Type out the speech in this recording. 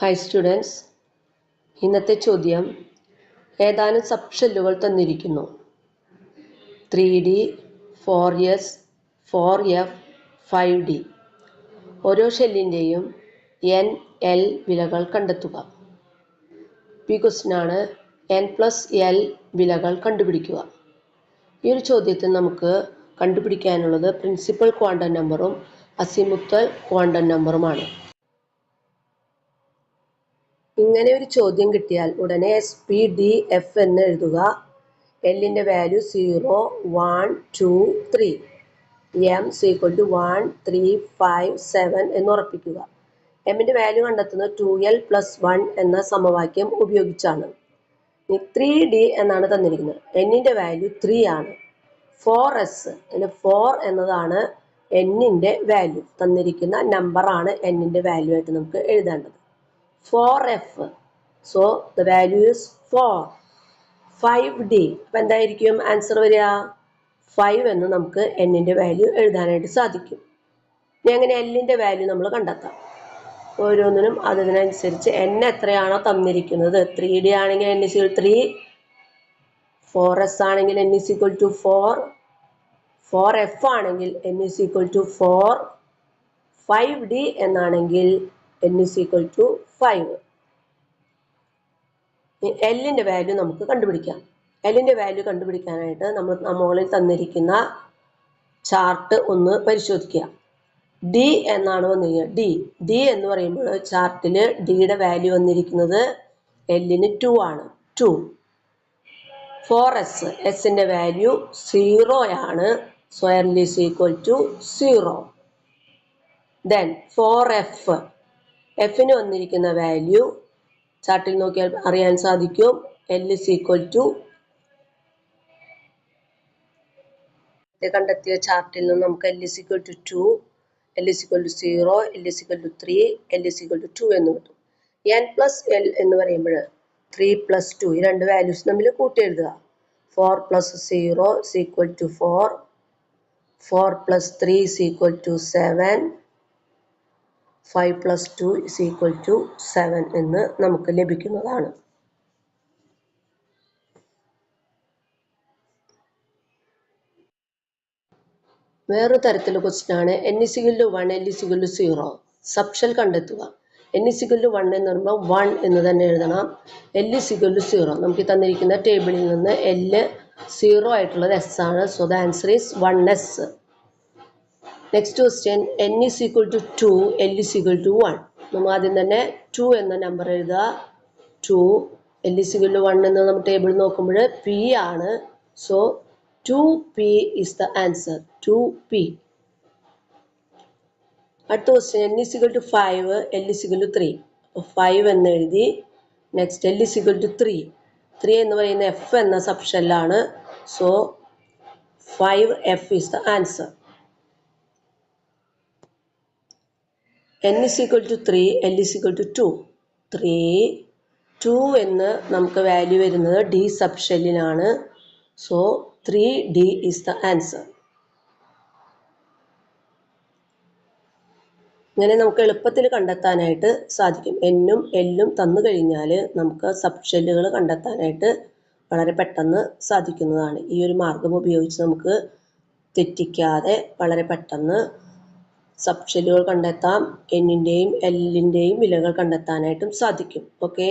Hi students, ഇന്നത്തെ ചോദ്യം ഏതാനും സബ് ഷെല്ലുകൾ തന്നിരിക്കുന്നു. 3D, 4S, 4F, 5D. ഓരോ ഷെല്ലിൻ്റെയും N, L വിലകൾ കണ്ടെത്തുക. ഈ ക്വസ്റ്റ്യനാണ് N+L വിലകൾ കണ്ടുപിടിക്കുക. ഈ ഒരു ചോദ്യത്തിൽ നമുക്ക് കണ്ടുപിടിക്കാനുള്ളത് പ്രിൻസിപ്പൽ ക്വാണ്ടം നമ്പറും അസിമുത്തൽ ക്വാണ്ടം നമ്പറുമാണ്. ഇങ്ങനെ ഒരു ചോദ്യം കിട്ടിയാൽ ഉടനെ SPDF എന്ന് എഴുതുക. എല്ലിൻ്റെ വാല്യൂ 0, 1, 2, 3. M = 1, 3, 5, 7 എന്ന് ഉറപ്പിക്കുക. എമ്മിൻ്റെ വാല്യൂ കണ്ടെത്തുന്നത് 2L + 1 എന്ന സമവാക്യം ഉപയോഗിച്ചാണ്. 3D എന്നാണ് തന്നിരിക്കുന്നത്. എന്നിൻ്റെ വാല്യൂ 3 ആണ്. 4S, അതിൽ 4 എന്നതാണ് എന്നിൻ്റെ വാല്യൂ. തന്നിരിക്കുന്ന നമ്പറാണ് എന്നിൻ്റെ വാല്യൂ ആയിട്ട് നമുക്ക് എഴുതേണ്ടത്. 4F, so the value is 4. 5D, അപ്പം എന്തായിരിക്കും ആൻസർ വരിക? 5 എന്ന് നമുക്ക് എന്നിൻ്റെ വാല്യൂ എഴുതാനായിട്ട് സാധിക്കും. ഇനി അങ്ങനെ എല്ലിൻ്റെ വാല്യൂ നമ്മൾ കണ്ടെത്താം. ഓരോന്നിനും അതിനനുസരിച്ച് n എത്രയാണോ തന്നിരിക്കുന്നത്, 3D ആണെങ്കിൽ n = 3, 4S ആണെങ്കിൽ n = 4, 4F ആണെങ്കിൽ n = 4, 5D എന്നാണെങ്കിൽ n = 5. എല്ലിൻ്റെ വാല്യൂ നമുക്ക് കണ്ടുപിടിക്കാം. എല്ലിൻ്റെ വാല്യൂ കണ്ടുപിടിക്കാനായിട്ട് നമ്മൾ മുകളിൽ തന്നിരിക്കുന്ന ചാർട്ട് ഒന്ന് പരിശോധിക്കുക. D എന്നാണ് വന്നിരിക്കുന്നത്. D എന്ന് പറയുമ്പോൾ ചാർട്ടിൽ ഡിയുടെ വാല്യൂ വന്നിരിക്കുന്നത് എല്ലിന് 2 ആണ്. 2. 4S, എസിൻ്റെ വാല്യൂ 0 ആണ്. So L = 0. ദെൻ 4F, എഫിന് വന്നിരിക്കുന്ന വാല്യൂ ചാർട്ടിൽ നോക്കിയാൽ അറിയാൻ സാധിക്കും. L = കണ്ടെത്തിയ ചാർട്ടിൽ നിന്ന് നമുക്ക് L = 2, L = 0, L = 3, L = 2 എന്ന് കിട്ടും. N+L എന്ന് പറയുമ്പോൾ 3 + 2 ഈ രണ്ട് വാല്യൂസ് തമ്മിൽ കൂട്ടി എഴുതുക. 4 + 0 = 4, 4 + 3 = 7, 5 + 2 = 7 എന്ന് നമുക്ക് ലഭിക്കുന്നതാണ്. വേറൊരു തരത്തിലുള്ള ക്വസ്റ്റ്യൻ ആണ് n = 1, L = 0. സബ്ഷെൽ കണ്ടെത്തുക. n = 1 എന്ന് പറയുമ്പോൾ 1 എന്ന് തന്നെ എഴുതണം. L = 0. നമുക്ക് തന്നിരിക്കുന്ന ടേബിളിൽ നിന്ന് L 0 ആയിട്ടുള്ളത് S ആണ്. So the answer is 1S. Next question n = 2, L = 1. നമ്മൾ ആദ്യം തന്നെ 2 എന്ന നമ്പർ എഴുതുക. 2, L = 1 എന്ന് നമ്മൾ ടേബിൾ നോക്കുമ്പോൾ P ആണ്. So 2P is the answer. 2P. അടുത്ത ക്വസ്റ്റ്യൻ n = 5, L = 3. 5 എന്ന് എഴുതി. Next L = 3. 3 എന്ന് പറയുന്ന F എന്ന സബ്ഷെല്ലാണ്. So 5F is the answer. n = 3, L = 2. 3, 2 എന്ന് നമുക്ക് വാല്യൂ വരുന്നത് D സബ്ഷെല്ലിനാണ്. So 3D is the answer. ഇങ്ങനെ നമുക്ക് എളുപ്പത്തിൽ കണ്ടെത്താനായിട്ട് സാധിക്കും. എന്നും എല്ലും തന്നു കഴിഞ്ഞാൽ നമുക്ക് സബ്ഷെല്ലുകൾ കണ്ടെത്താനായിട്ട് വളരെ പെട്ടെന്ന് സാധിക്കുന്നതാണ്. ഈ ഒരു മാർഗം ഉപയോഗിച്ച് നമുക്ക് തെറ്റിക്കാതെ വളരെ പെട്ടെന്ന് സബ്ഷെല്ലുകൾ കണ്ടെത്താം. എന്നിൻ്റെയും എല്ലിൻ്റെയും വിലകൾ കണ്ടെത്താനായിട്ടും സാധിക്കും. ഓക്കെ.